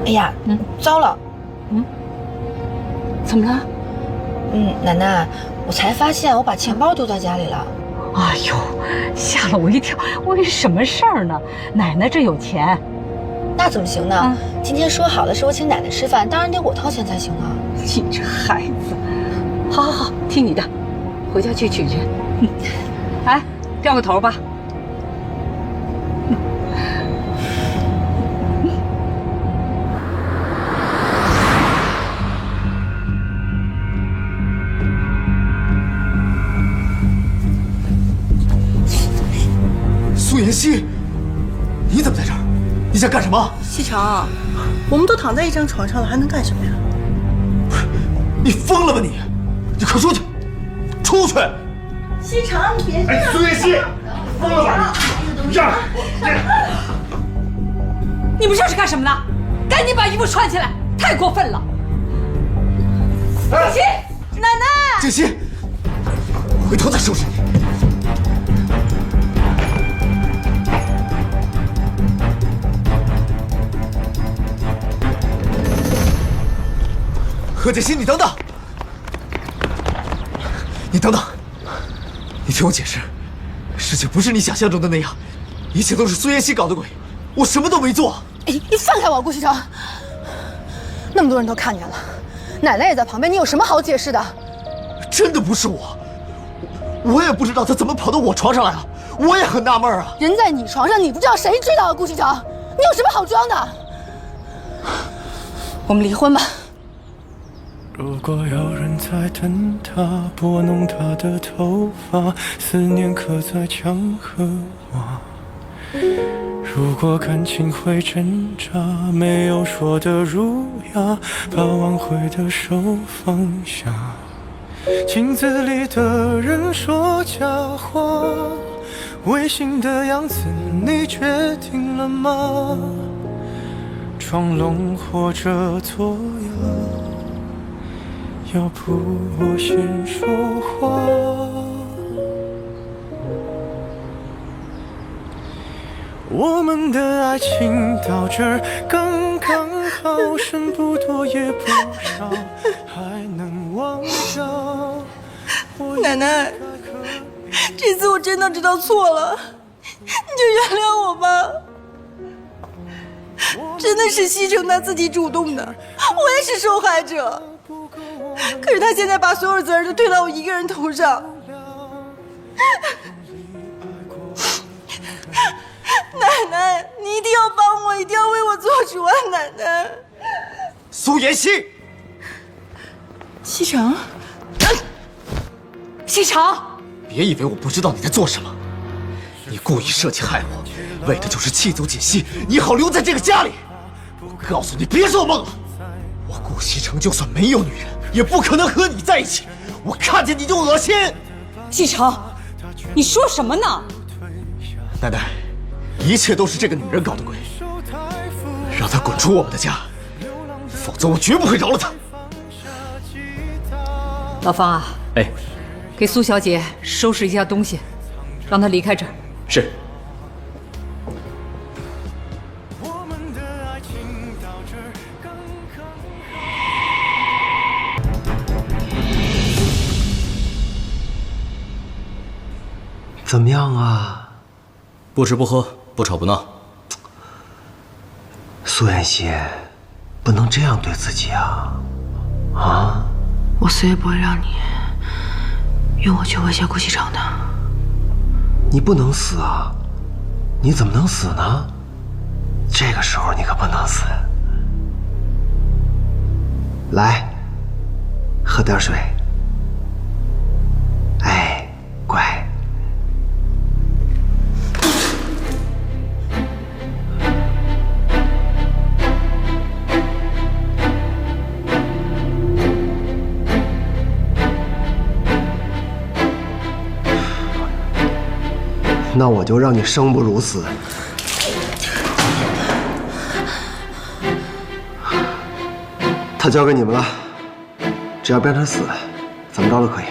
哎呀，糟了，怎么了？奶奶，我才发现我把钱包丢在家里了。哎呦，吓了我一跳！我以为什么事儿呢？奶奶这有钱。那怎么行呢？今天说好了是我请奶奶吃饭，当然得我掏钱才行啊。你这孩子，好好好，听你的，回家去取去。哎，掉个头吧。苏妍希，你怎么在这儿？你想干什么？西城，我们都躺在一张床上了，还能干什么呀？你疯了吧你！你快出去！出去！西城，你别这样！苏妍希，疯了吧你！让你们这是干什么呢？赶紧把衣服穿起来！太过分了！静熙，奶奶，静熙，回头再收拾你。何建新，你等等！你等等！你听我解释，事情不是你想象中的那样，一切都是苏妍希搞的鬼，我什么都没做。哎，你放开我，顾西城！那么多人都看见了，奶奶也在旁边，你有什么好解释的？真的不是我也不知道他怎么跑到我床上来了，我也很纳闷啊。人在你床上，你不知道谁知道啊？顾西城，你有什么好装的？我们离婚吧。如果有人在等他，拨弄他的头发，思念刻在墙和瓦。如果感情会挣扎，没有说的儒雅，把挽回的手放下。镜子里的人说假话，违心的样子你决定了吗？装聋或者作哑，要不我先说话。我们的爱情到这儿刚刚好，剩不多也不少，还能忘掉。奶奶，这次我真的知道错了，你就原谅我吧。真的是西城他自己主动的，我也是受害者。可是他现在把所有责任都推到我一个人头上。奶奶，你一定要帮我，一定要为我做主啊！奶奶，苏妍希，西城，西城，别以为我不知道你在做什么，你故意设计害我，为的就是气走锦溪，你好留在这个家里。我告诉你，别做梦了，我顾西城就算没有女人，也不可能和你在一起。我看见你就恶心。西城，你说什么呢？奶奶，一切都是这个女人搞的鬼，让她滚出我们的家，否则我绝不会饶了她。老方啊，哎，给苏小姐收拾一下东西，让她离开这儿。是。怎么样啊？不吃不喝，不吵不闹。苏妍希，不能这样对自己啊！啊！我死也不会让你用我去威胁顾西城的。你不能死啊！你怎么能死呢？这个时候你可不能死。来，喝点水。哎，乖。那我就让你生不如死。他交给你们了，只要变成死，怎么着都可以。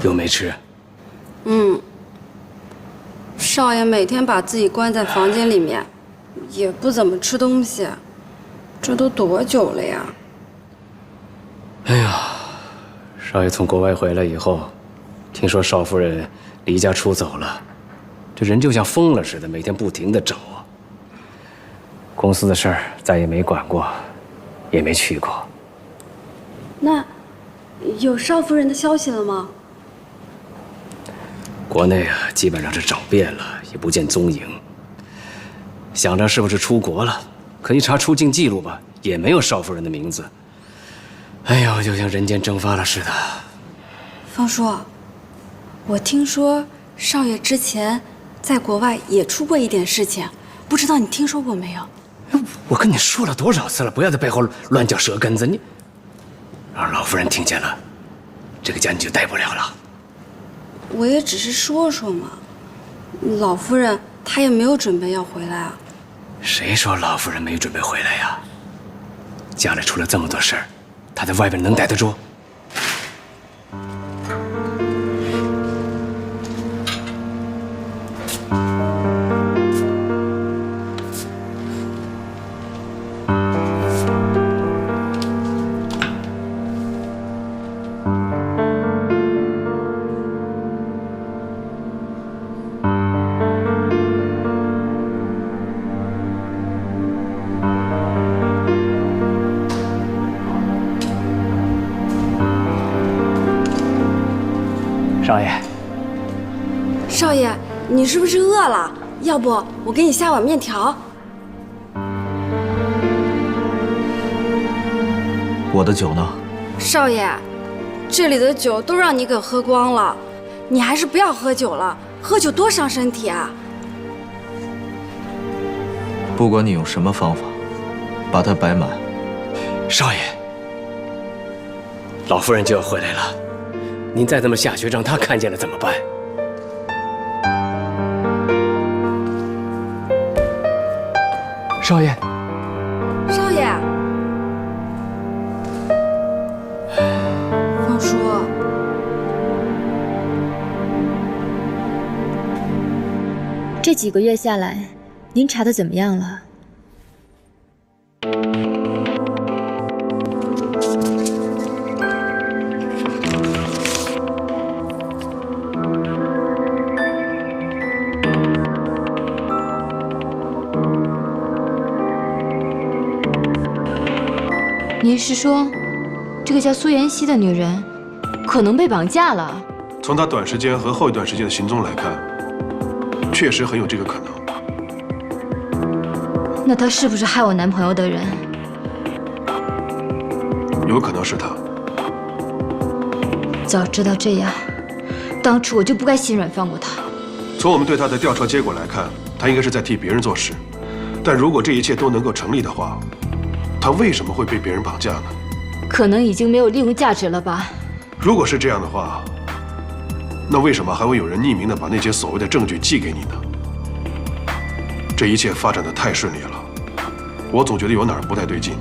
又没吃。少爷每天把自己关在房间里面，也不怎么吃东西，这都多久了呀？哎呀，少爷从国外回来以后，听说少夫人离家出走了，这人就像疯了似的，每天不停地找。公司的事儿再也没管过，也没去过。那有少夫人的消息了吗？国内啊，基本上是找遍了，也不见踪影。想着是不是出国了，可一查出境记录吧，也没有少夫人的名字。哎呦，就像人间蒸发了似的。方叔，我听说少爷之前在国外也出过一点事情，不知道你听说过没有？我跟你说了多少次了，不要在背后乱嚼舌根子，你让老夫人听见了，这个家你就待不了了。我也只是说说嘛，老夫人她也没有准备要回来啊。谁说老夫人没准备回来呀？家里出了这么多事儿，她在外边能待得住？少爷，少爷，你是不是饿了？要不我给你下碗面条。我的酒呢？少爷，这里的酒都让你给喝光了，你还是不要喝酒了，喝酒多伤身体啊！不管你用什么方法，把它摆满。少爷，老夫人就要回来了，您再这么下去，让她看见了怎么办？少爷，少爷，方叔，这几个月下来，您查的怎么样了？您是说，这个叫苏妍希的女人可能被绑架了？从她短时间和后一段时间的行踪来看，确实很有这个可能。那她是不是害我男朋友的人？有可能是她。早知道这样，当初我就不该心软放过她。从我们对她的调查结果来看，她应该是在替别人做事。但如果这一切都能够成立的话，她为什么会被别人绑架呢？可能已经没有利用价值了吧？如果是这样的话，那为什么还会有人匿名的把那些所谓的证据寄给你呢？这一切发展的太顺利了，我总觉得有哪儿不太对劲。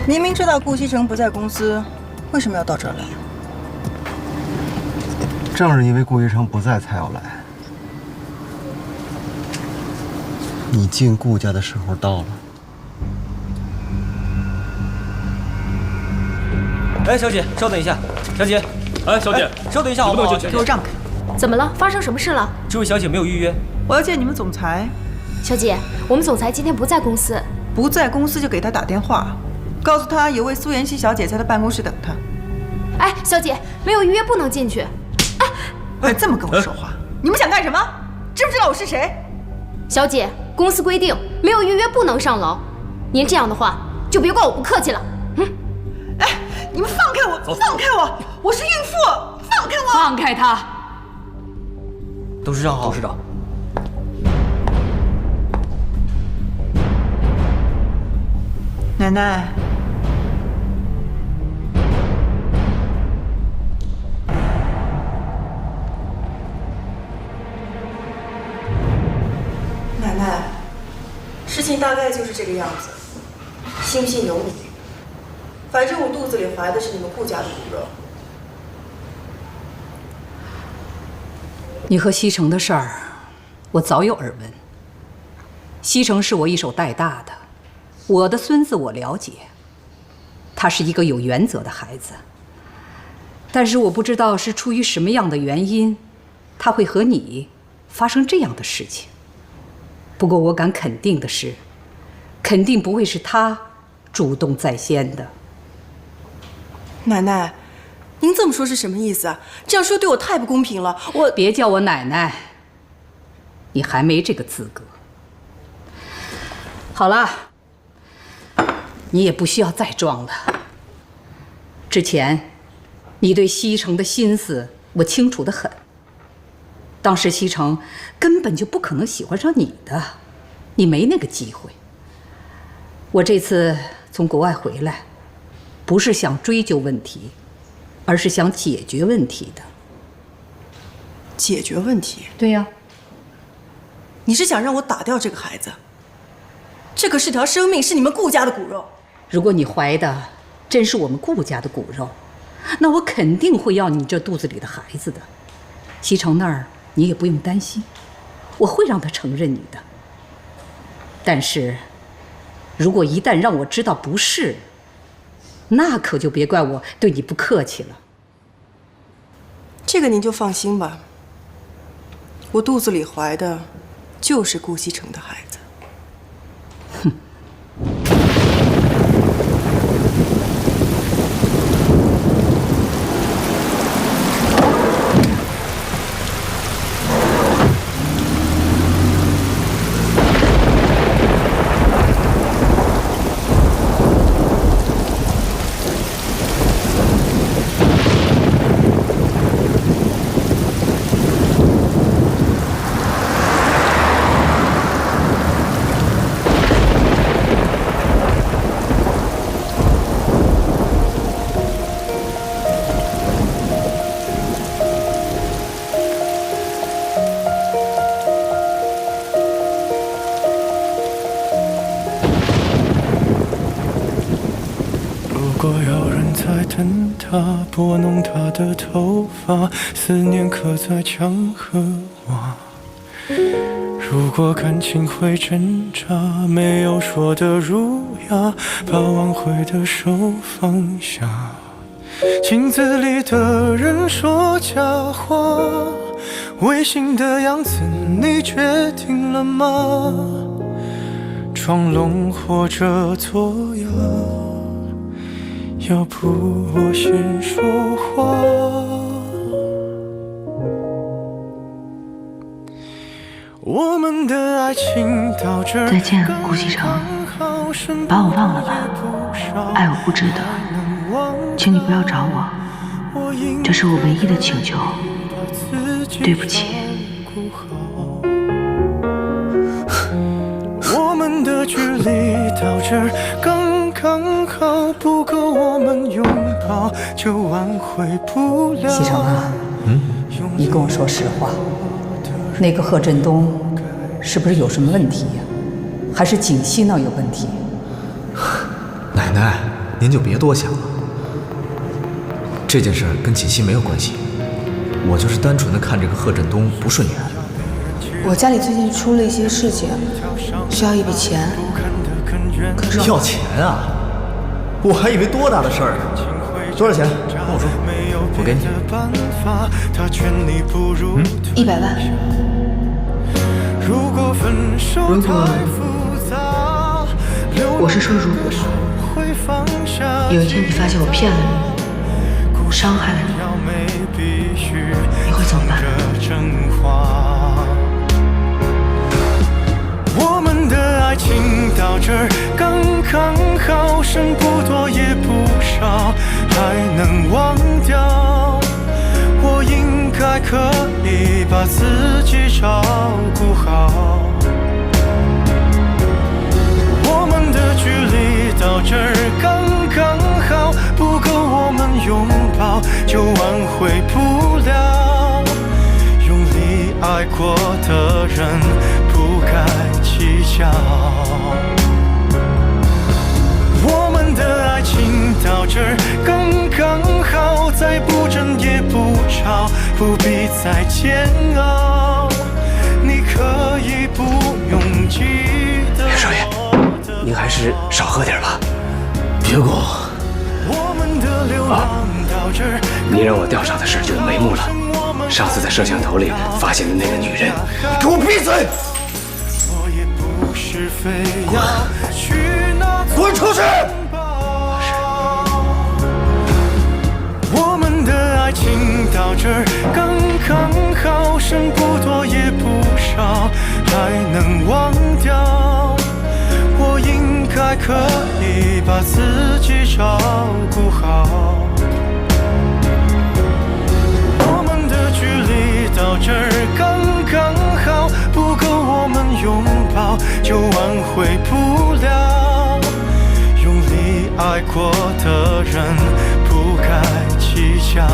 明明知道顾西城不在公司，为什么要到这儿来？正是因为顾西城不在，才要来。你进顾家的时候到了。哎，小姐，稍等一下。小姐，哎，小姐，稍等一下好不好？给我让开！怎么了？发生什么事了？这位小姐没有预约。我要见你们总裁。小姐，我们总裁今天不在公司。不在公司就给他打电话，告诉他有位苏妍希小姐在他办公室等他。哎，小姐，没有预约不能进去。哎，这么跟我说话，你们想干什么？知不知道我是谁？小姐，公司规定没有预约不能上楼。您这样的话，就别怪我不客气了。哎，你们放开我！放开我！我是孕妇，放开我！放开他！董事长好。董事长，奶奶。奶奶，事情情大概就是这个样子，信不信由你。反正我肚子里怀的是你们顾家的骨肉。你和西城的事儿，我早有耳闻。西城是我一手带大的，我的孙子我了解，他是一个有原则的孩子。但是我不知道是出于什么样的原因，他会和你发生这样的事情。不过我敢肯定的是，肯定不会是他主动在先的。奶奶，您这么说是什么意思啊？这样说对我太不公平了。我别叫我奶奶，你还没这个资格。好了，你也不需要再装了。之前你对西城的心思我清楚得很。当时西城根本就不可能喜欢上你的，你没那个机会。我这次从国外回来，不是想追究问题，而是想解决问题的。解决问题？对呀。你是想让我打掉这个孩子？这可是条生命，是你们顾家的骨肉。如果你怀的真是我们顾家的骨肉，那我肯定会要你这肚子里的孩子的。西城那儿你也不用担心，我会让他承认你的。但是，如果一旦让我知道不是，那可就别怪我对你不客气了。这个您就放心吧，我肚子里怀的就是顾西城的孩子。哼。等他拨弄他的头发，思念刻在墙和瓦。如果感情会挣扎，没有说的儒雅，把挽回的手放下。镜子里的人说假话，违心的样子你决定了吗？装聋或者作哑，要不我先说话。我们的爱情到这儿，再见，顾西城，把我忘了吧，爱我不值得，请你不要找我，这是我唯一的请求，对不起。我们的距离到这儿刚刚好，不够我们拥抱就挽回不了。西城啊，你跟我说实话，那个贺振东是不是有什么问题呀？还是景熙那有问题？奶奶，您就别多想了，这件事跟锦溪没有关系，我就是单纯的看这个贺振东不顺眼。我家里最近出了一些事情，需要一笔钱，可是要钱啊？我还以为多大的事儿呢。多少钱？跟我说，我给你。100万。如果我是说如果有一天你发现我骗了你，伤害了你，你会怎么办？我们的爱情到这儿刚刚好，剩不多也不少，还能忘掉。我应该可以把自己照顾好。我们的距离到这儿刚刚好，不够我们拥抱就挽回不了。用力爱过的人不该该计较。我们的爱情到这儿刚刚好，再不争也不吵，不必再煎熬。你可以不用记得。少爷，您还是少喝点吧。别过。你让我调查的事就没幕了。上次在摄像头里发现的那个女人，给我闭嘴！滚出去！我们的爱情到这儿刚刚好，剩不多也不少，还能忘掉。我应该可以把自己照顾好。我们的距离到这儿刚刚好，不够我们拥抱就挽回不了。用力爱过的人不该计较。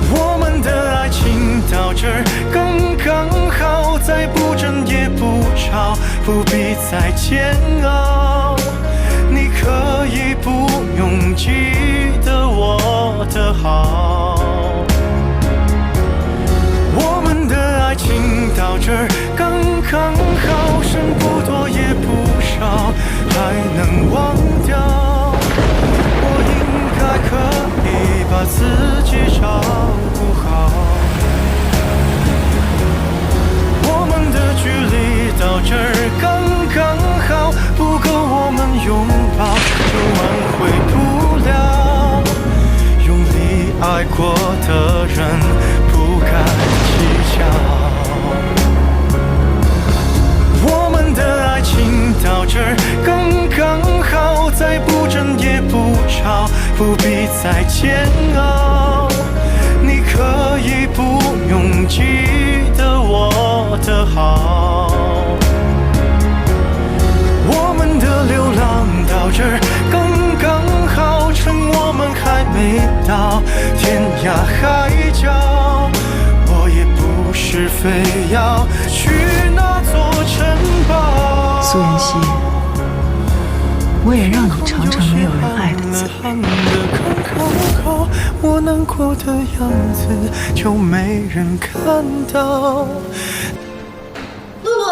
我们的爱情到这儿刚刚好，再不争也不吵，不必再煎熬。你可以不用记得我的好。我们的爱情到这儿刚刚好，剩不多也不少，还能忘掉。我应该可以把自己照顾好。我们的距离到这儿刚刚好，不够我们拥抱就挽回不了。用力爱过的人不该计较。我们的爱情到这儿刚刚好，再不争也不吵，不必再煎熬。你可以不用记得我的好。我们的流浪到这儿刚刚好，趁我们还没到天涯海角。我也不是非要去那座城堡。苏妍希，我也让你尝尝没有人爱的滋味。我难过的样子就没人看到。露露，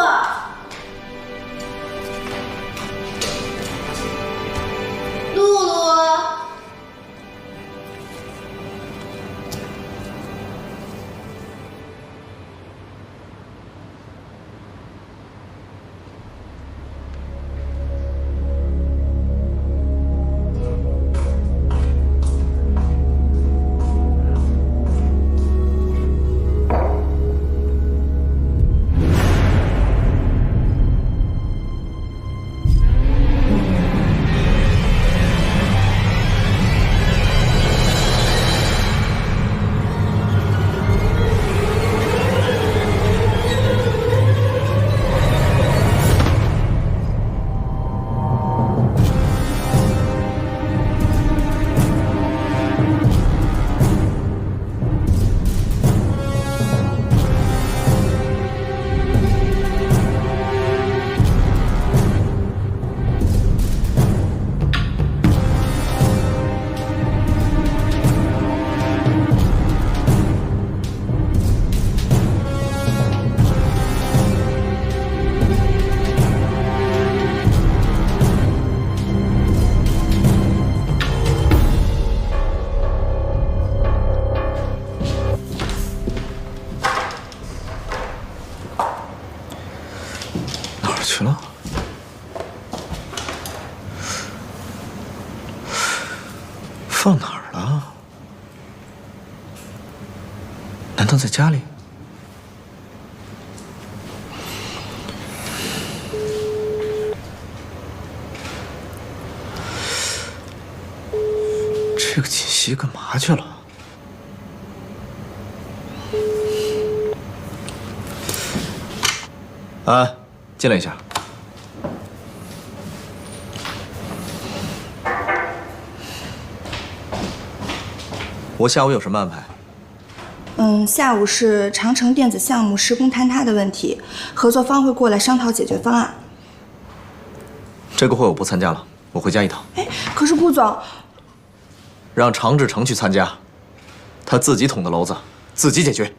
露露。去了？放哪儿了？难道在家里？这个锦溪干嘛去了？啊，进来一下。我下午有什么安排？下午是长城电子项目施工坍塌的问题，合作方会过来商讨解决方案。这个会我不参加了，我回家一趟。哎，可是顾总，让常志成去参加，他自己捅的娄子，自己解决。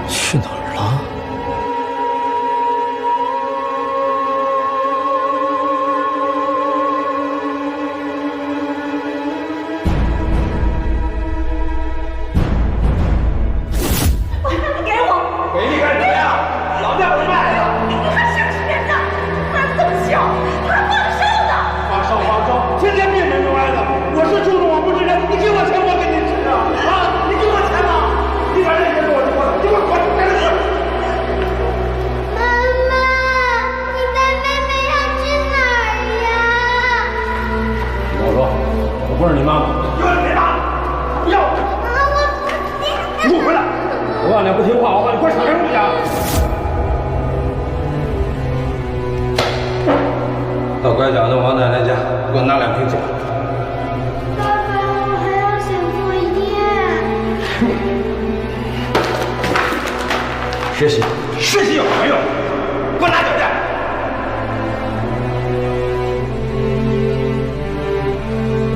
去哪儿了？给我！给你干什么呀？老娘不是卖的。他是不是人呢？他这么小，他放烧的。放烧，天天变门歪的。我是猪肉，我不是人。你给我钱，我给你吃啊！啊，你给我钱吗？你把这钱给我，给我滚！ 我不是你妈妈，你问谁妈？不要！你给我回来！我告诉你不听话，我把你关小人屋去！到拐角的王奶奶家，给我拿2瓶酒。爸爸，我还要写作业。学习有什么用？给我拿酒去！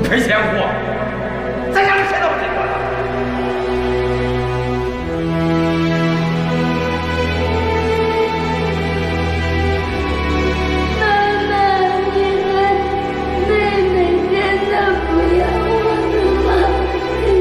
赔钱货，在家里谁都不听话的。妈妈，你看，妹妹真的不要我了吗？真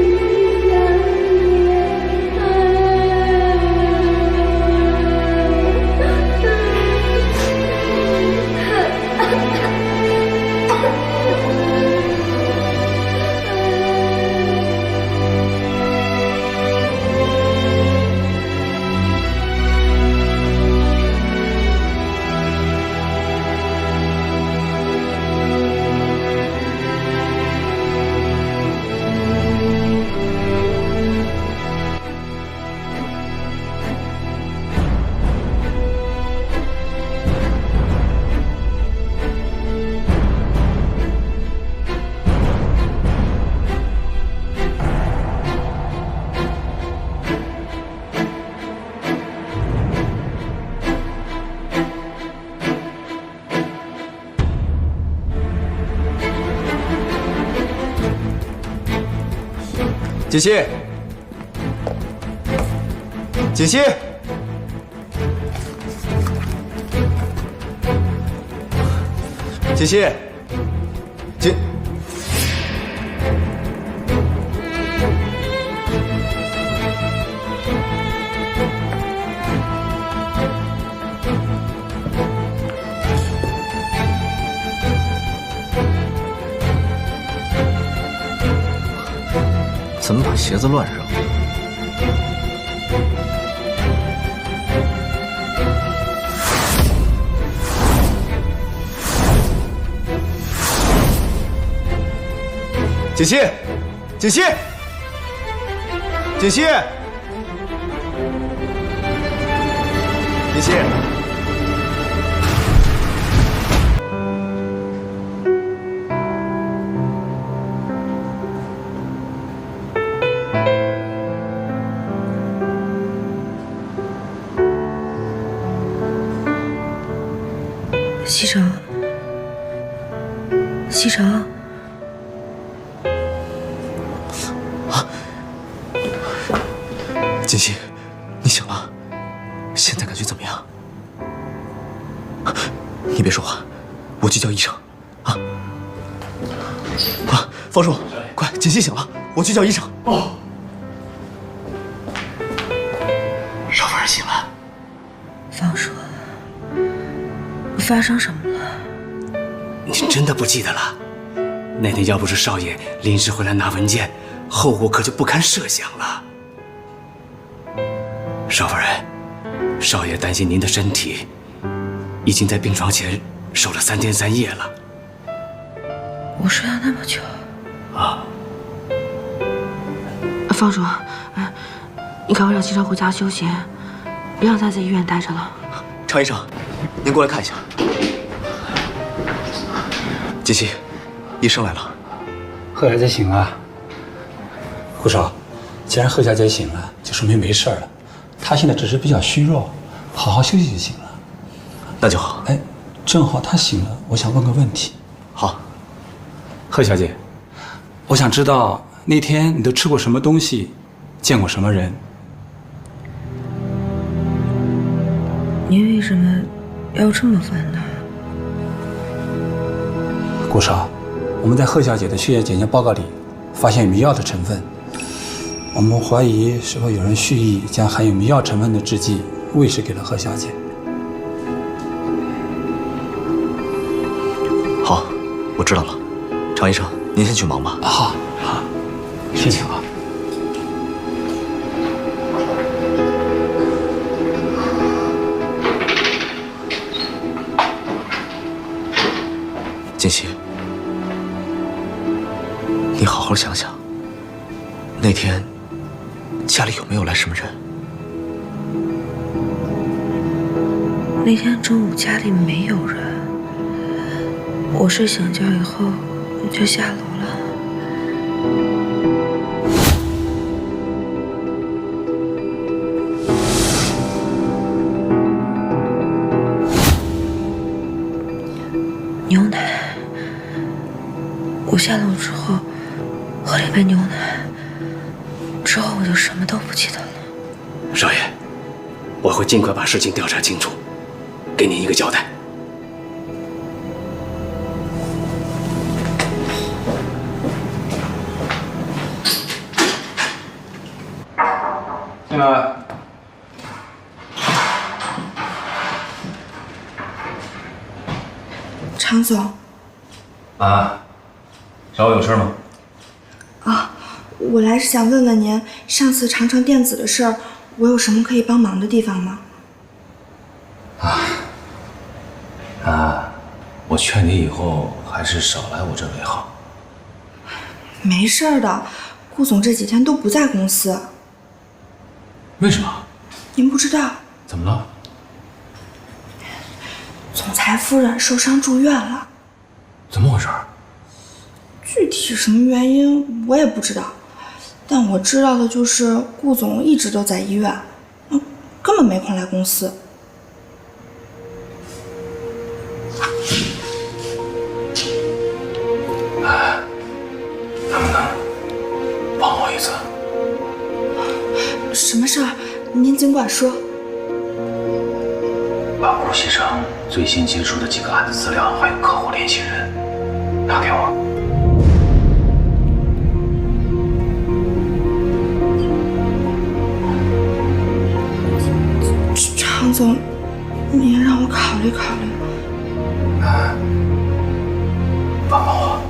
锦溪，锦溪，锦溪，锦。 怎么把鞋子乱扔？锦溪，锦溪，锦溪，锦溪。 西城，西城，锦溪，你醒了？现在感觉怎么样？你别说话，我去叫医生。啊！啊，方叔，快，锦溪醒了，我去叫医生。哦。少夫人醒了。方叔，发生什么了？你真的不记得了？那天要不是少爷临时回来拿文件，后果可就不堪设想了。少夫人，少爷担心您的身体，已经在病床前守了3天3夜了。我睡了那么久。啊。方叔，你赶快让齐成回家休息，别让他在医院待着了。常医生，您过来看一下。锦溪，医生来了。贺小姐醒了。顾少，既然贺小姐醒了，就说明没事了。她现在只是比较虚弱，好好休息就行了。那就好。哎，正好她醒了，我想问个问题。好。贺小姐，我想知道那天你都吃过什么东西，见过什么人？您为什么要这么问呢？顾少，我们在贺小姐的血液检验报告里发现有迷药的成分，我们怀疑是否有人蓄意将含有迷药成分的制剂喂食给了贺小姐。好，我知道了。常医生，您先去忙吧。好，好，谢谢啊。锦溪，你好好想想，那天家里有没有来什么人？那天中午家里没有人，我睡醒觉以后就下楼了。牛奶，我下楼之后喝了一杯牛奶，之后我就什么都不记得了。少爷，我会尽快把事情调查清楚，给您一个交代。进来。常总。啊，找我有事吗？啊，我来是想问问您，上次长城电子的事儿，我有什么可以帮忙的地方吗？我劝你以后还是少来我这为好。没事儿的，顾总这几天都不在公司。为什么？您不知道？怎么了？总裁夫人受伤住院了。怎么回事？具体什么原因我也不知道，但我知道的就是顾总一直都在医院，根本没空来公司。能不能帮我一次？什么事儿？您尽管说。把顾西城最新接触的几个案子资料还有客户联系人拿给我。常总，您让我考虑考虑。帮帮我。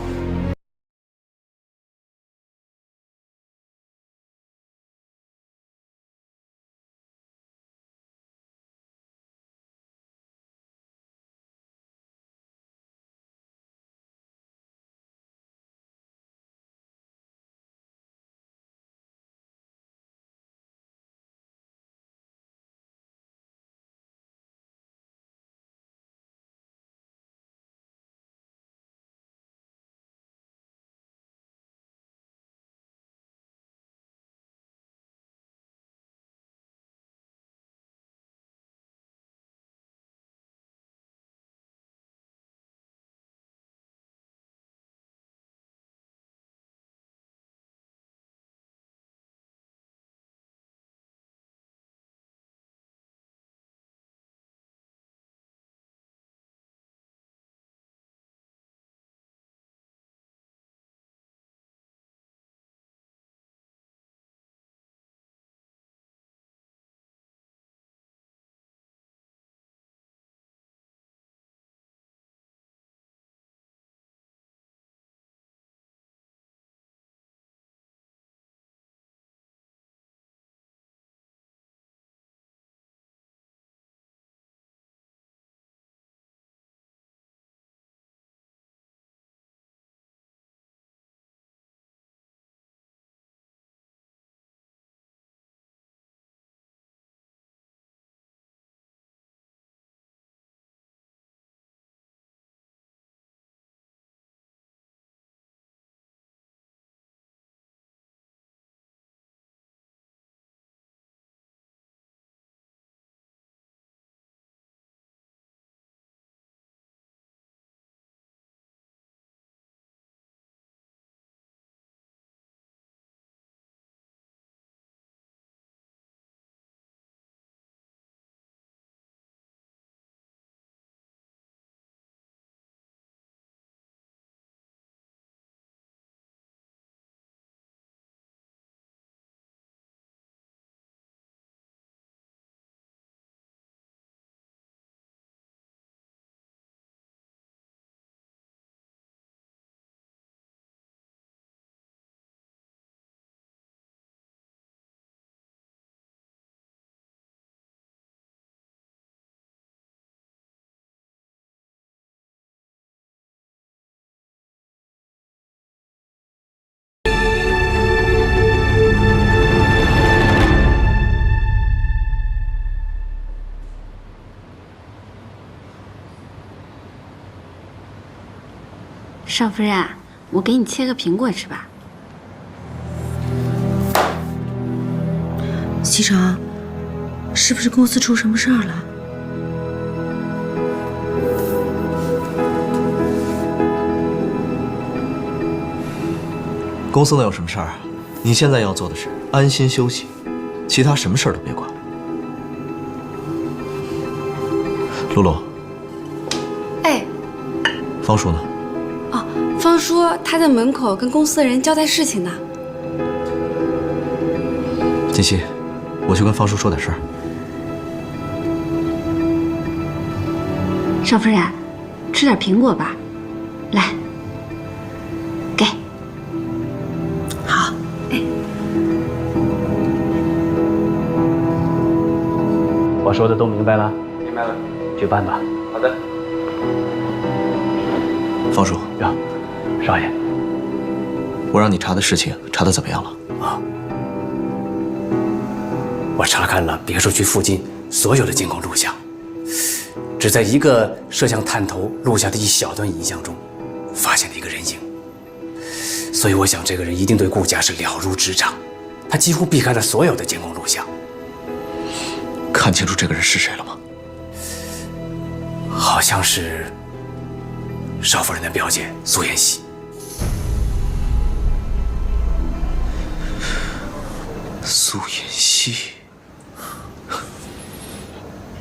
少夫人，我给你切个苹果吃吧。西城，是不是公司出什么事儿了？公司能有什么事儿啊？你现在要做的是安心休息，其他什么事儿都别管。露露，哎，方叔呢？哦，方叔他在门口跟公司的人交代事情呢。锦溪，我去跟方叔说点事儿。少夫人，吃点苹果吧，来，给。好，哎，我说的都明白了？明白了，去办吧。好的。方叔，呀，少爷，我让你查的事情查得怎么样了？啊，我查看了别墅区附近所有的监控录像，只在一个摄像探头录下的一小段影像中，发现了一个人影。所以我想，这个人一定对顾家是了如指掌，他几乎避开了所有的监控录像。看清楚这个人是谁了吗？好像是少夫人的表姐苏妍希。苏妍希，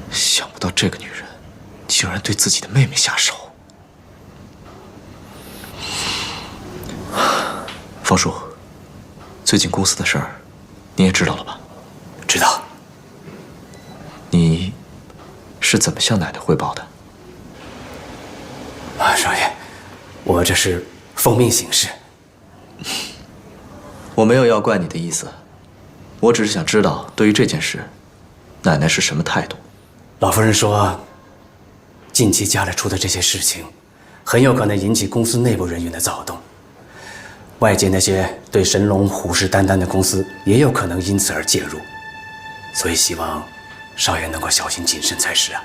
想不到这个女人竟然对自己的妹妹下手。方叔，最近公司的事儿你也知道了吧？知道。你是怎么向奶奶汇报的？啊，少爷，我这是奉命行事。我没有要怪你的意思，我只是想知道对于这件事，奶奶是什么态度。老夫人说，近期家里出的这些事情，很有可能引起公司内部人员的躁动，外界那些对神龙虎视眈眈的公司也有可能因此而介入，所以希望少爷能够小心谨慎才是啊。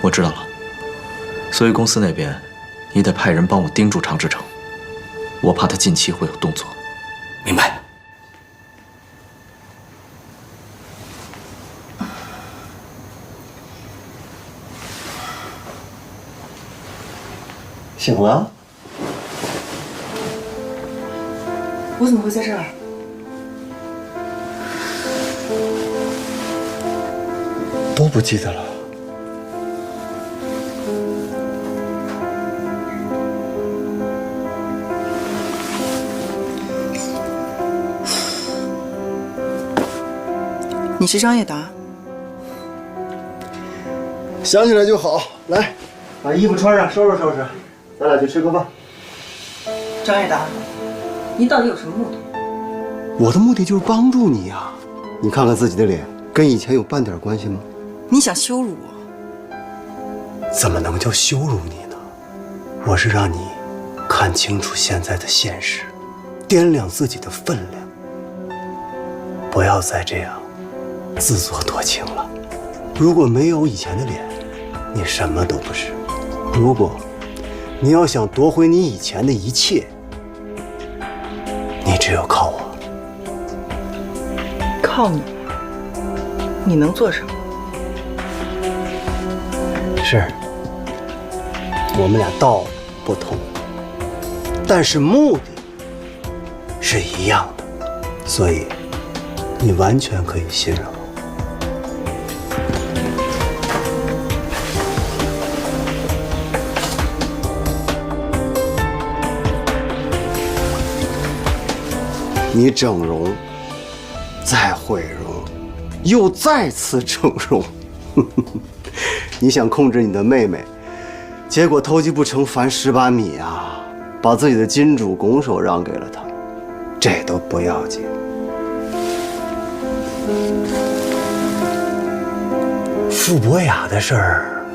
我知道了，所以公司那边你得派人帮我盯住常志成，我怕他近期会有动作。明白。醒了？我怎么会在这儿？都不记得了。你是张叶达？想起来就好。来，把衣服穿上，收拾收拾，咱俩去吃个饭。张叶达，你到底有什么目的？我的目的就是帮助你呀。你看看自己的脸，跟以前有半点关系吗？你想羞辱我？怎么能叫羞辱你呢？我是让你看清楚现在的现实，掂量自己的分量，不要再这样自作多情了。如果没有以前的脸，你什么都不是。如果你要想夺回你以前的一切，你只有靠我。靠你？你能做什么？是，我们俩道不同，但是目的是一样的，所以你完全可以信任我。你整容，再毁容，又再次整容，你想控制你的妹妹，结果偷鸡不成反蚀把米啊，把自己的金主拱手让给了她，这都不要紧。傅博雅的事儿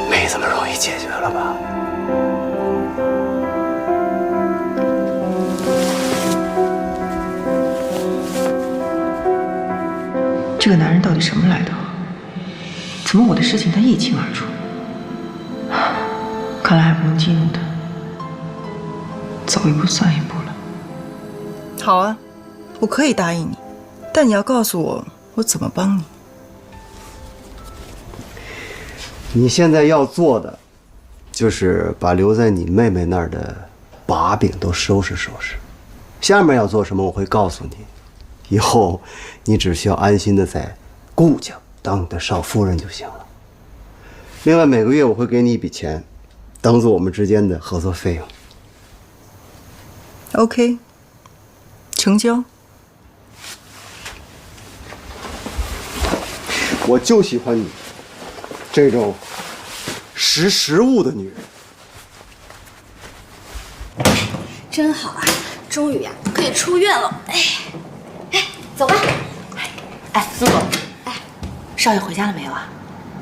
没这么容易解决了吧？这个男人到底什么来头？怎么我的事情他一清二楚？看来还不用激怒他，走一步算一步了。好啊，我可以答应你，但你要告诉我我怎么帮你。你现在要做的，就是把留在你妹妹那儿的把柄都收拾收拾。下面要做什么，我会告诉你。以后你只需要安心的在顾家当你的少夫人就行了。另外，每个月我会给你一笔钱，当做我们之间的合作费用。OK， 成交。我就喜欢你这种识时务的女人。真好啊，终于呀可以出院了。走吧。哎，苏总，哎，少爷回家了没有啊？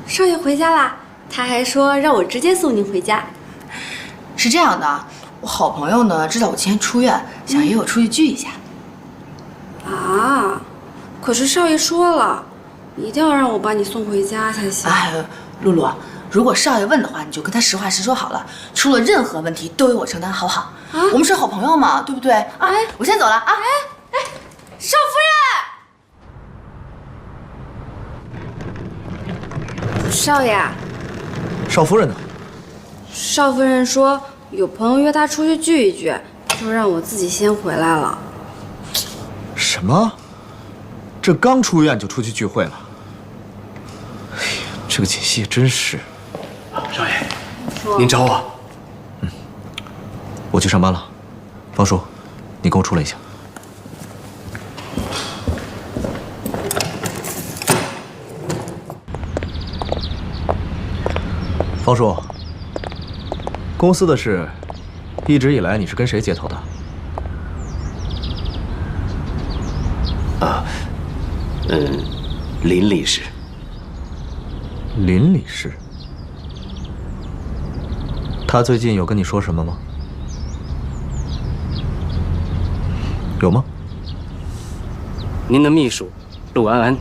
少爷回家啦，他还说让我直接送您回家。是这样的，我好朋友呢知道我今天出院，想约我出去聚一下。啊，可是少爷说了，一定要让我把你送回家才行。哎，露露，如果少爷问的话，你就跟他实话实说好了，出了任何问题都由我承担，好不好？啊，我们是好朋友嘛，对不对？哎，我先走了啊！少夫人，少爷，少夫人呢？少夫人说有朋友约她出去聚一聚，就让我自己先回来了。什么？这刚出院就出去聚会了？哎呀，这个锦溪也真是。少爷，您找我？我去上班了。方叔，你跟我出来一下。方叔，公司的事，一直以来你是跟谁接头的？林理事。林理事，他最近有跟你说什么吗？有吗？您的秘书陆安安，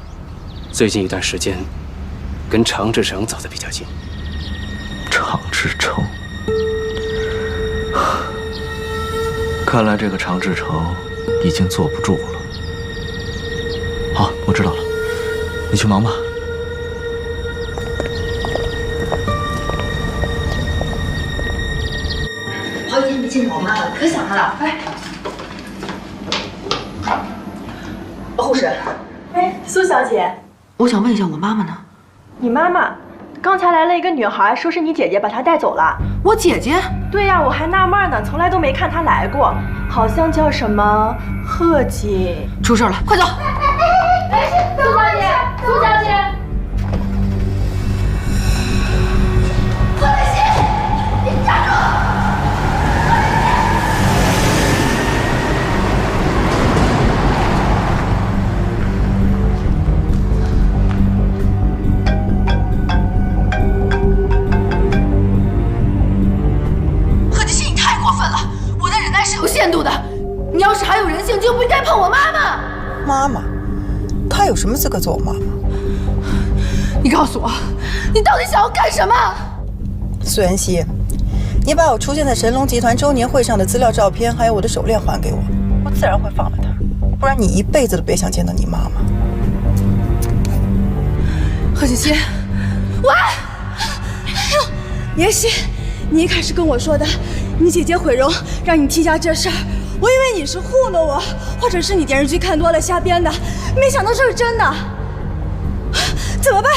最近一段时间跟常志成走得比较近。常志成，看来这个常志成已经坐不住了。好，我知道了，你去忙吧。好几天没见着我妈了，可想她了。哎，护士，哎，苏小姐，我想问一下我妈妈呢？你妈妈刚才来了一个女孩，说是你姐姐把她带走了。我姐姐？对呀，我还纳闷呢，从来都没看她来过，好像叫什么贺锦。出事了，快走！哎，苏小姐，苏小姐，贺美熙，你站住！贺锦熙，你太过分了！我的忍耐是有限度的，你要是还有人性，就不应该碰我妈妈。妈妈，她有什么资格做我妈妈？你告诉我，你到底想要干什么？苏妍希，你把我出现在神龙集团周年会上的资料、照片，还有我的手链还给我，我自然会放了她。不然你一辈子都别想见到你妈妈。贺锦熙，喂！哎呦，妍希，你一开始跟我说的，你姐姐毁容让你替家这事儿，我以为你是糊弄我，或者是你电视剧看多了瞎编的，没想到这是真的。怎么办？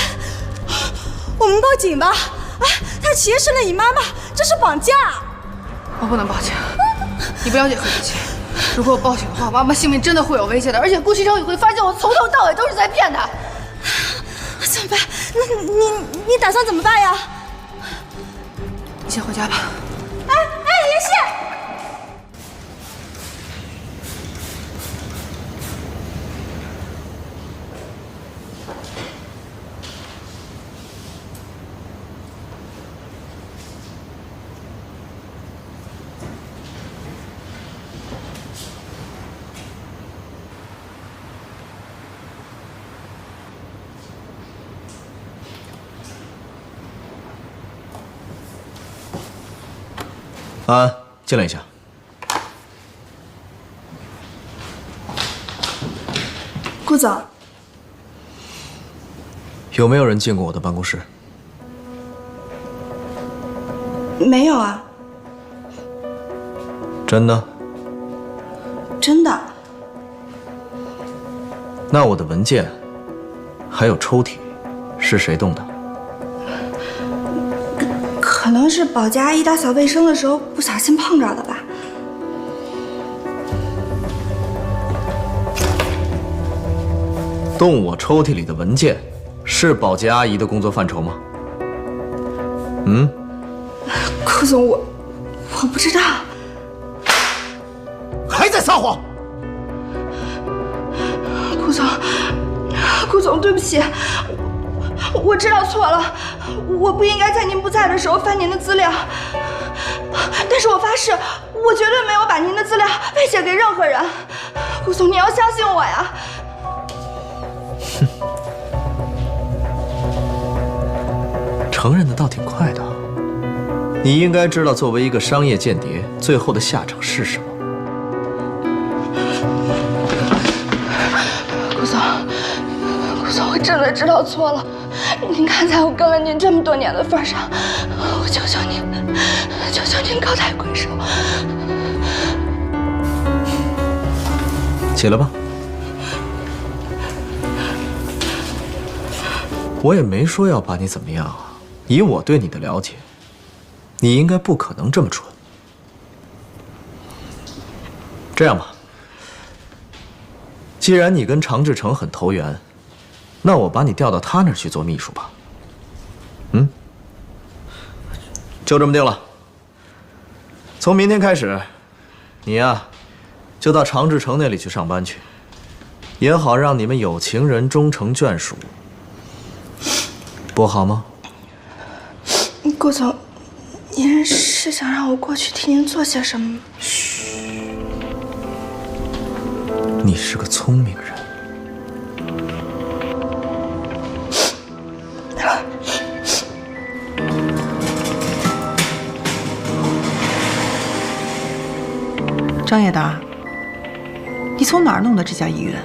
我们报警吧！啊，他挟持了你妈妈，这是绑架。我不能报警，你不了解贺锦熙。如果我报警的话，妈妈性命真的会有危险的，而且顾西城也会发现我从头到尾都是在骗他。怎么办？那你打算怎么办呀？你先回家吧。哎，妍希。安，进来一下。顾总，有没有人进过我的办公室？没有啊。真的？真的。那我的文件，还有抽屉，是谁动的？可能是保洁阿姨打扫卫生的时候不小心碰着的吧。动我抽屉里的文件，是保洁阿姨的工作范畴吗？嗯？顾总，我不知道。还在撒谎！顾总，对不起，我知道错了，我不应该在您不在的时候翻您的资料。但是我发誓，我绝对没有把您的资料外泄给任何人。顾总，你要相信我呀！承认的倒挺快的。你应该知道，作为一个商业间谍，最后的下场是什么。顾总，我真的知道错了。您看在我跟了您这么多年的份上，我求求您高抬贵手。起来吧。我也没说要把你怎么样啊。以我对你的了解，你应该不可能这么蠢。这样吧，既然你跟常志成很投缘，那我把你调到他那儿去做秘书吧。嗯，就这么定了。从明天开始，你呀，就到常志成那里去上班去，也好让你们有情人终成眷属，不好吗？顾总，您是想让我过去替您做些什么吗？嘘，你是个聪明人。张叶达，你从哪儿弄的这家医院？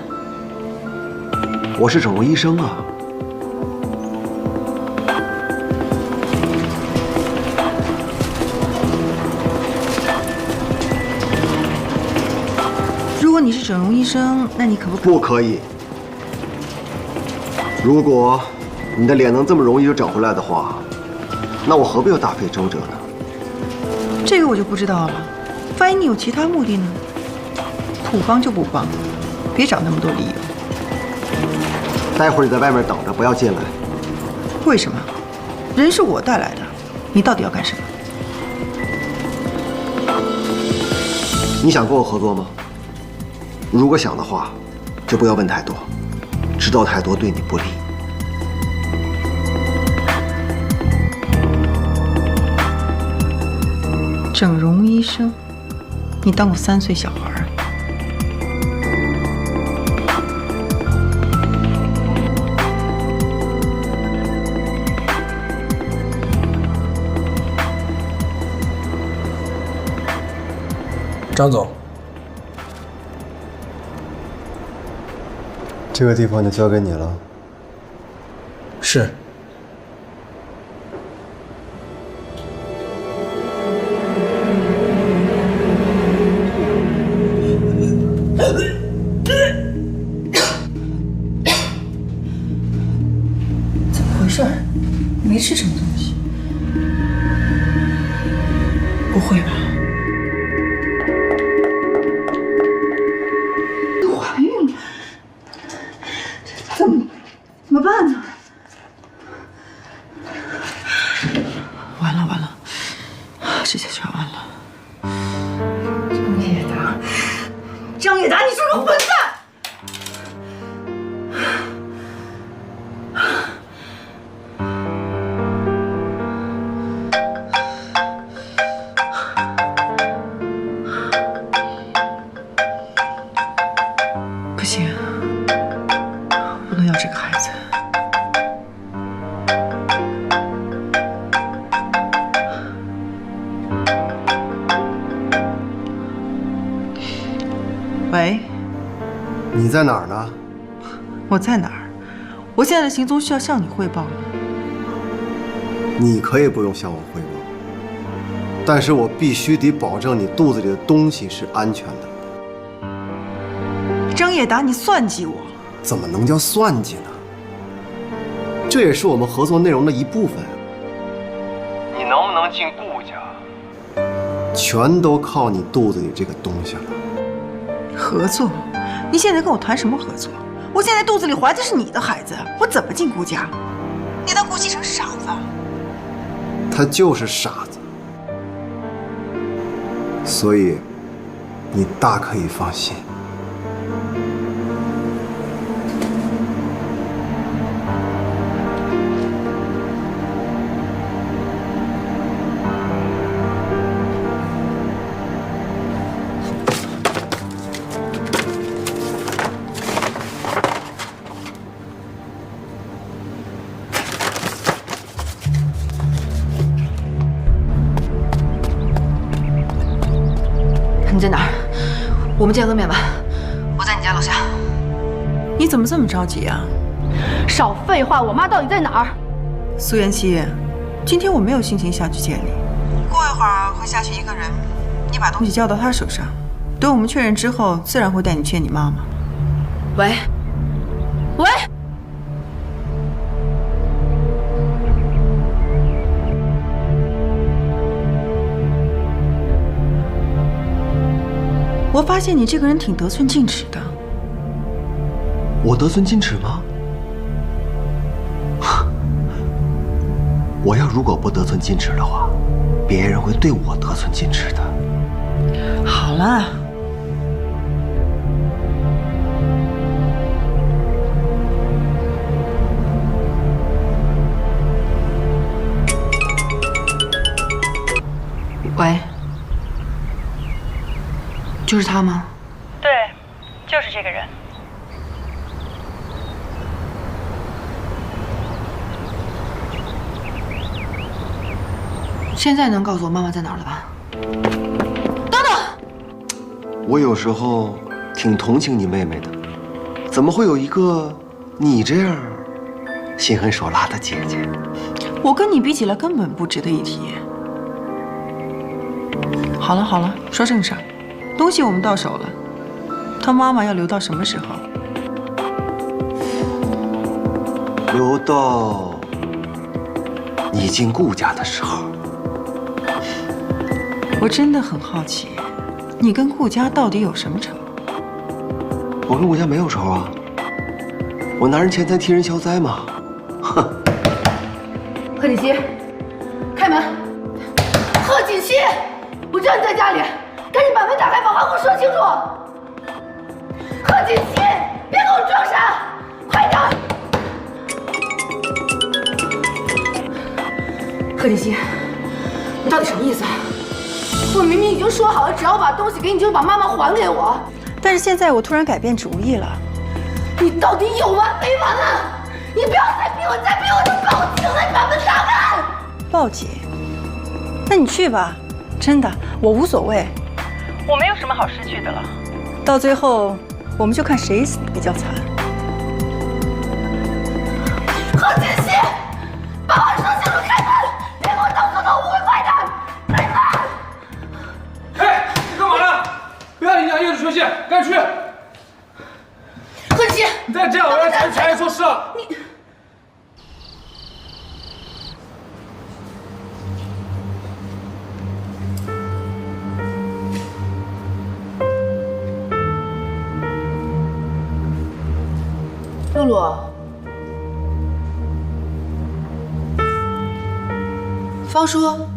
我是整容医生啊。如果你是整容医生，那你可不可以？如果你的脸能这么容易就整回来的话，那我何必要大费周折呢？这个我就不知道了。万一你有其他目的呢？不帮就不帮，别找那么多理由。待会儿你在外面等着，不要进来。为什么？人是我带来的，你到底要干什么？你想跟我合作吗？如果想的话，就不要问太多，知道太多对你不利。整容医生，你当过3岁小孩啊？张总，这个地方就交给你了。是。怎么回事？没吃什么东西？不会吧？都怀孕了，怎么办呢？完了，这下全完了。张叶达，你是个混蛋！你在哪儿呢？我在哪儿？我现在的行踪需要向你汇报吗？你可以不用向我汇报，但是我必须得保证你肚子里的东西是安全的。张叶达，你算计我？怎么能叫算计呢？这也是我们合作内容的一部分。你能不能进顾家，全都靠你肚子里这个东西了。合作？你现在跟我谈什么合作？我现在肚子里怀的是你的孩子，我怎么进顾家？你当顾西城是傻子？他就是傻子，所以你大可以放心。你在哪儿？我们见个面吧。我在你家楼下。你怎么这么着急啊？少废话！我妈到底在哪儿？苏妍希，今天我没有心情下去见你。过一会儿会下去一个人，你把东西交到他手上。等我们确认之后，自然会带你见你妈妈。喂，喂。我发现你这个人挺得寸进尺的。我得寸进尺吗？我要如果不得寸进尺的话，别人会对我得寸进尺的。好了，喂，就是他吗？对，就是这个人。现在能告诉我妈妈在哪儿了吧？等等，我有时候挺同情你妹妹的，怎么会有一个你这样心狠手辣的姐姐？我跟你比起来根本不值得一提。好了好了，说正事儿，东西我们到手了，他妈妈要留到什么时候？留到你进顾家的时候。我真的很好奇，你跟顾家到底有什么仇？我跟顾家没有仇啊，我拿人钱财替人消灾嘛。哼。贺锦熙，开门！贺锦熙，我知道你在家里，赶紧把门打开，把话给我说清楚。贺锦熙，别给我装傻，快点！贺锦熙，你到底什么意思？我明明已经说好了，只要我把东西给你，就把妈妈还给我。但是现在我突然改变主意了。你到底有完没完啊？你不要再逼我，再逼我就报警了！你把门打开！报警？那你去吧，真的，我无所谓。我没有什么好失去的了。到最后，我们就看谁死的比较惨。贺锦熙，把话说清楚，开门！别给我当做误会，快点！开门！嘿，你干嘛呢？不要影响业主休息，赶紧去！贺锦熙，你再这样，我要查你做事了。你。露露，方叔，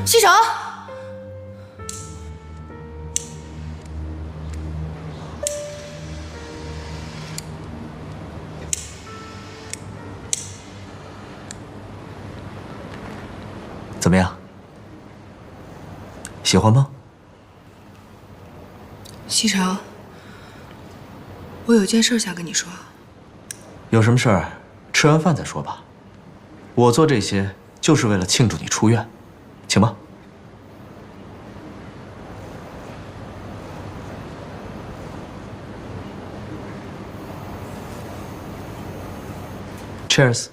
西城，怎么样？喜欢吗？西城，我有件事想跟你说。有什么事儿，吃完饭再说吧。我做这些就是为了庆祝你出院，请吧。Cheers。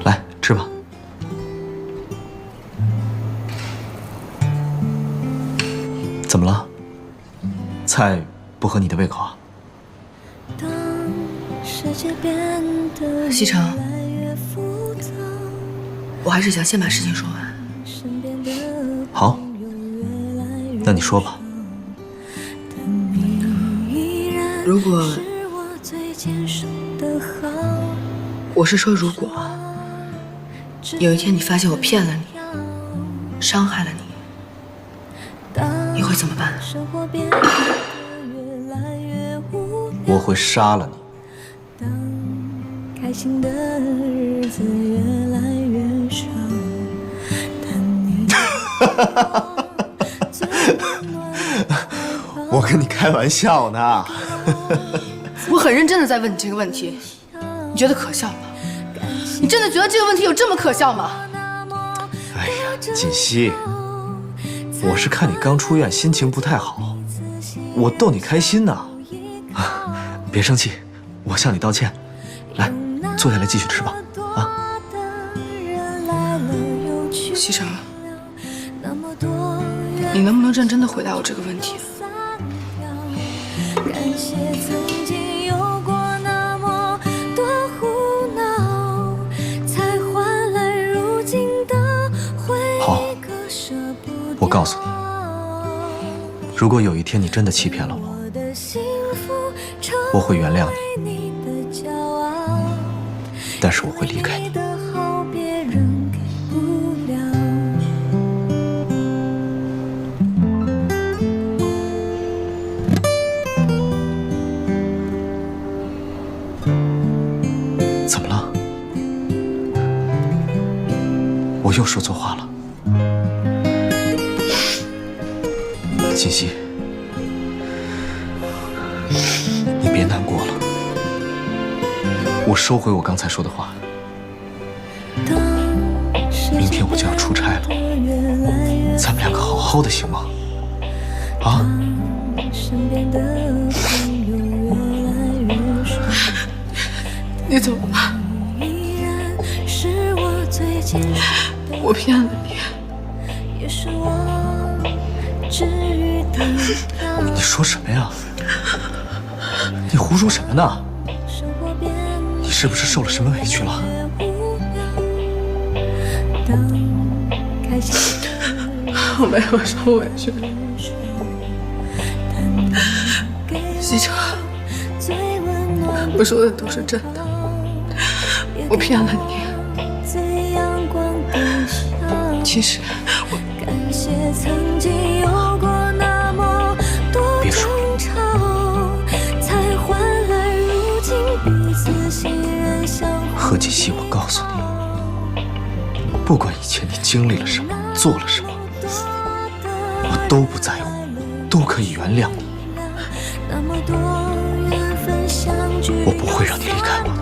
来，吃吧。怎么了？菜不合你的胃口啊？西城，我还是想先把事情说完。好，那你说吧。如果，我是说如果，有一天你发现我骗了你，伤害了你，你会怎么办？我会杀了你。开心的日子越来越少，我跟你开玩笑呢。我很认真的在问你这个问题，你觉得可笑吗？你真的觉得这个问题有这么可笑吗？哎呀，锦溪，我是看你刚出院，心情不太好，我逗你开心呢。别生气，我向你道歉。来，坐下来继续吃吧。啊，西城，你能不能认真的回答我这个问题？感谢曾经有过那么多胡闹，才换来如今的回忆。我告诉你，如果有一天你真的欺骗了我，我会原谅你，但是我会离开你。怎么了？我又说错话了？锦溪，你别难过了，我收回我刚才说的话。明天我就要出差了，咱们两个好好的行吗？啊？你走吧，我骗了你。你说什么呀？你胡说什么呢？你是不是受了什么委屈了？我没有受委屈，西城，我说的都是真的，我骗了你。其实我别说何锦溪，我告诉你，不管以前你经历了什么，做了什么，我都不在乎，都可以原谅你。我不会让你离开我的。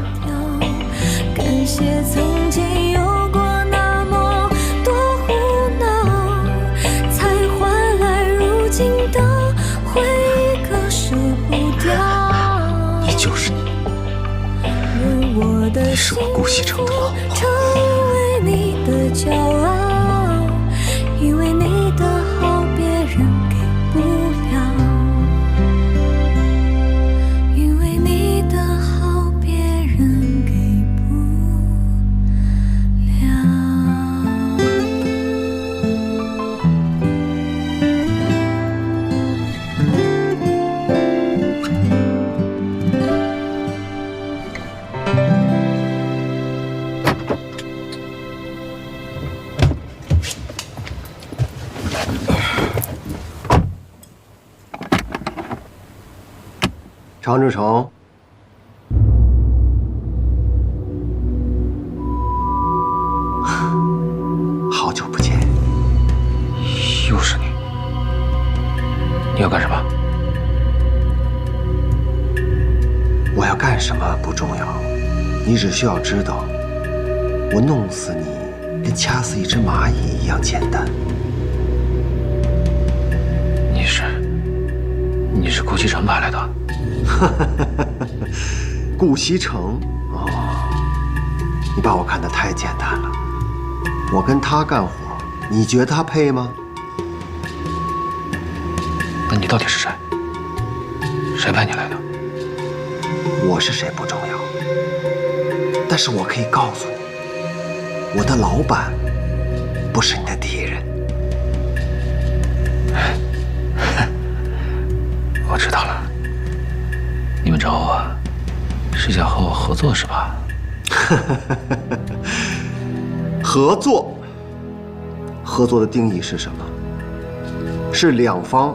感谢曾经有过那么多胡闹，才换来如今的回忆，可舍不掉。你就是你，你是我顾西城的老婆。成为你的骄傲，因为你的好别人给不了，因为你的好别人给不常志成，好久不见，又是你，你要干什么？我要干什么不重要，你只需要知道，我弄死你跟掐死一只蚂蚁一样简单。你是顾西城派来的？顾西城，哦，你把我看得太简单了。我跟他干活，你觉得他配吗？那你到底是谁？谁派你来的？我是谁不重要，但是我可以告诉你，我的老板不是你的敌人。我知道了，你们找我是想和我合作是吧？合作，合作的定义是什么？是两方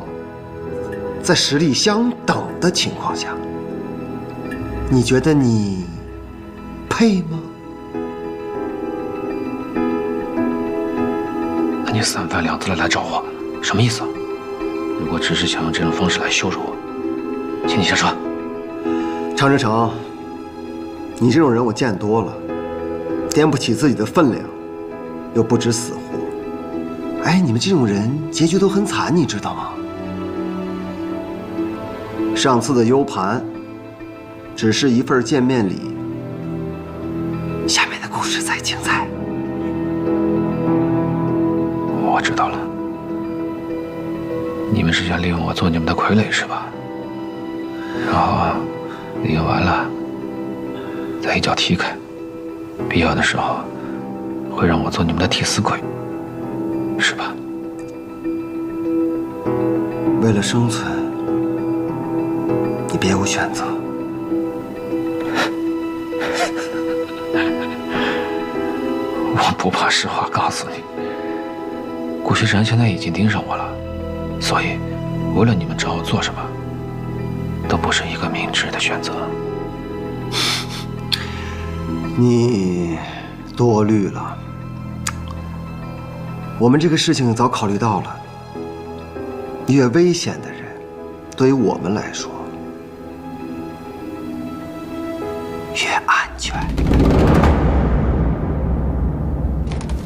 在实力相等的情况下。你觉得你配吗？那你三番两次的来找我，什么意思啊？如果只是想用这种方式来羞辱我，请你下车。常志成，你这种人我见多了，掂不起自己的分量，又不知死活。哎，你们这种人结局都很惨，你知道吗？上次的 U 盘只是一份见面礼，下面的故事再精彩。我知道了，你们是想利用我做你们的傀儡是吧？然后利用完了，再一脚踢开，必要的时候会让我做你们的替死鬼，是吧？为了生存，你别无选择。我不怕实话告诉你，顾西城现在已经盯上我了，所以无论你们找我做什么，都不是一个明智的选择。你多虑了，我们这个事情早考虑到了，越危险的人，对于我们来说越安全。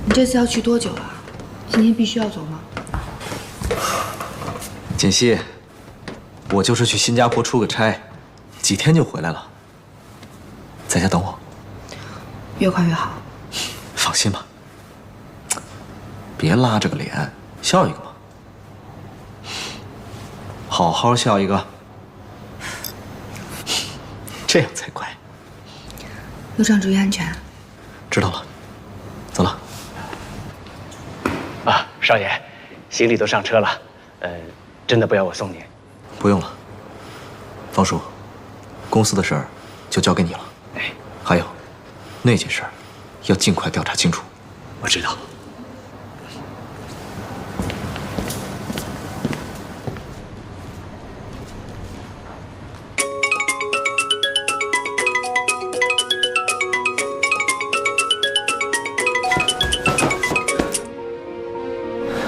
你这次要去多久啊？今天必须要走吗？锦溪，我就是去新加坡出个差，几天就回来了。在家等我，越快越好。放心吧。别拉着个脸，笑一个嘛。好好笑一个，这样才乖。路上注意安全。知道了，走了。啊，少爷，行李都上车了，真的不要我送您？不用了，方叔，公司的事儿就交给你了。哎，还有，那件事儿要尽快调查清楚。我知道。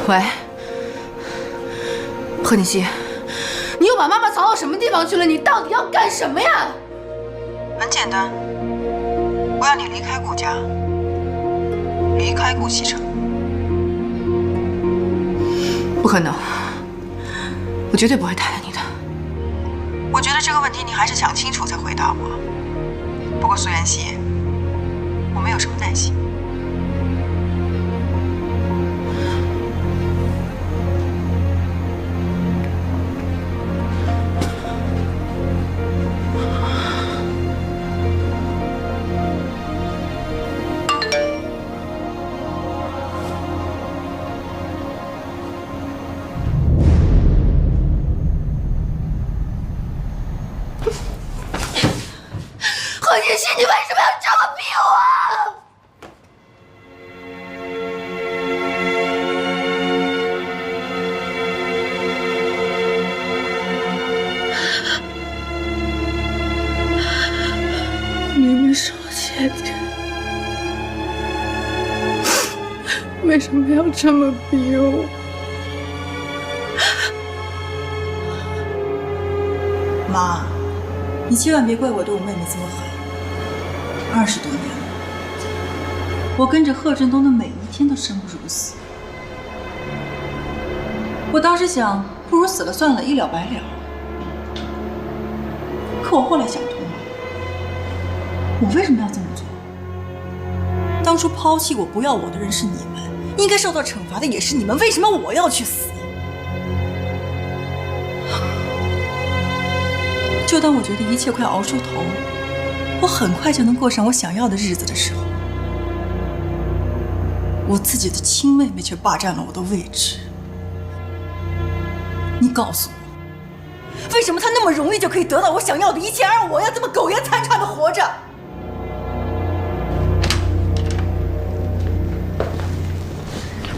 喂，贺锦熙，你又把妈妈藏到什么地方去了？你到底要干什么呀？很简单，我要你离开顾家，离开顾西城。不可能，我绝对不会答应你的。我觉得这个问题你还是想清楚再回答我。不过苏妍希，我没有什么耐心。贺锦熙，你为什么要这么逼我？明明是我姐姐，为什么要这么逼我？妈，你千万别怪我对我妹妹这么狠。20多年了，我跟着贺振东的每一天都生不如死。我当时想，不如死了算了，一了百了。可我后来想通了，我为什么要这么做？当初抛弃我、不要我的人是你们，应该受到惩罚的也是你们，为什么我要去死？就当我觉得一切快熬出头，我很快就能过上我想要的日子的时候，我自己的亲妹妹却霸占了我的位置。你告诉我，为什么她那么容易就可以得到我想要的一切，而我要这么苟延残喘的活着？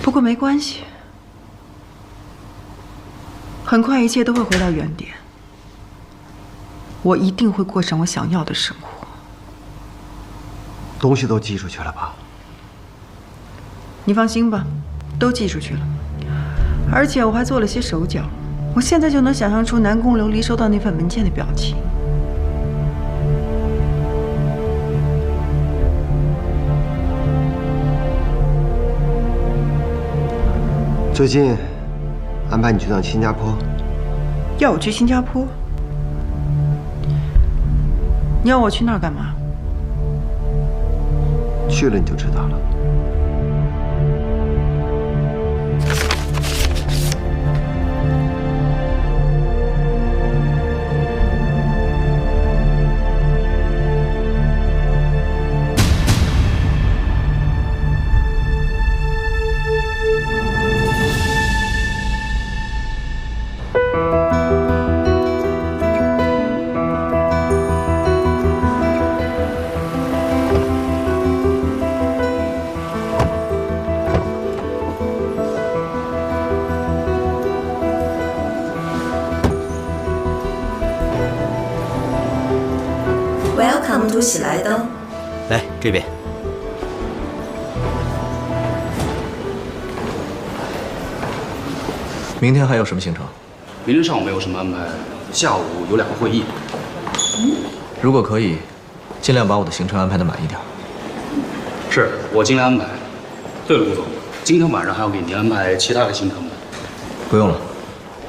不过没关系，很快一切都会回到原点。我一定会过上我想要的生活。东西都寄出去了吧？你放心吧，都寄出去了，而且我还做了些手脚。我现在就能想象出南宫琉璃收到那份文件的表情。最近安排你去趟新加坡。要我去新加坡？你要我去那儿干嘛？去了你就知道了。Welcome to 喜来登。来这边。明天还有什么行程？明天上午没有什么安排，下午有2个会议。如果可以，尽量把我的行程安排的满一点。是我尽量安排。对了，顾总，今天晚上还要给您安排其他的行程吗？不用了，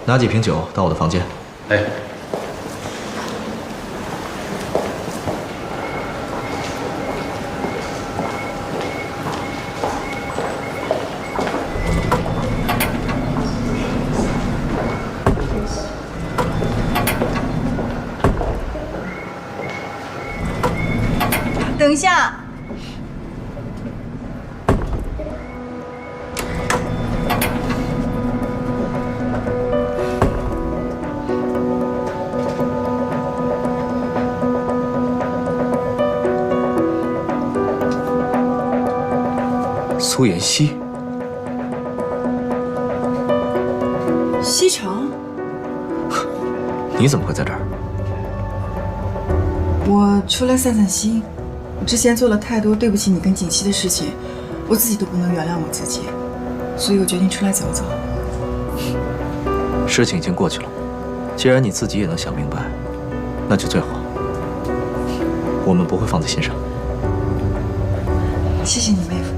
拿几瓶酒到我的房间。哎。等一下，苏妍希，西城，你怎么会在这儿？我出来散散心。之前做了太多对不起你跟景熙的事情，我自己都不能原谅我自己，所以我决定出来走走。事情已经过去了，既然你自己也能想明白，那就最好。我们不会放在心上。谢谢你，妹夫。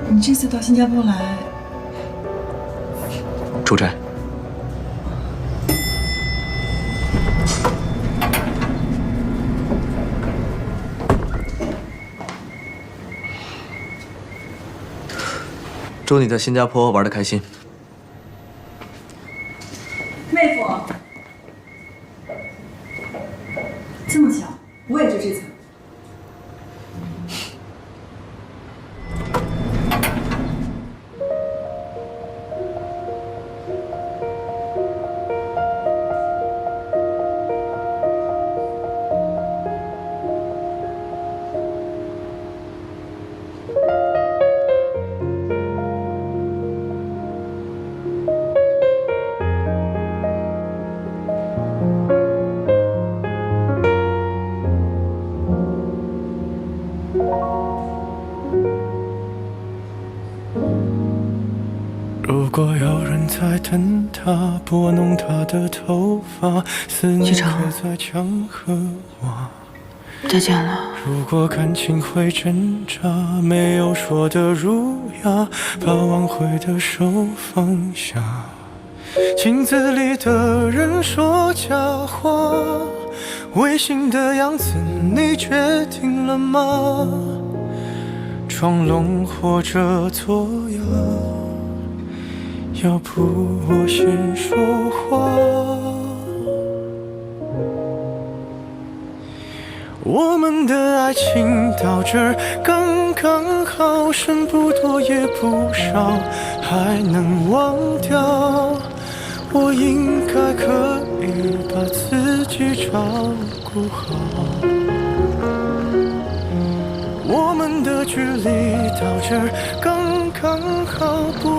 你这次到新加坡来，出差。祝你在新加坡玩得开心。妹夫，这么巧，我也住这层。如果有人在等他，拨弄他的头发，思念刻在墙和瓦。再见了。如果感情会挣扎，没有说的儒雅，把挽回的手放下。镜子里的人说假话，违心的样子你决定了吗？装聋或者作哑，要不我先说话。我们的爱情到这儿刚刚好，剩不多也不少，还能忘掉。我应该可以把自己照顾好。我们的距离到这儿刚刚好，不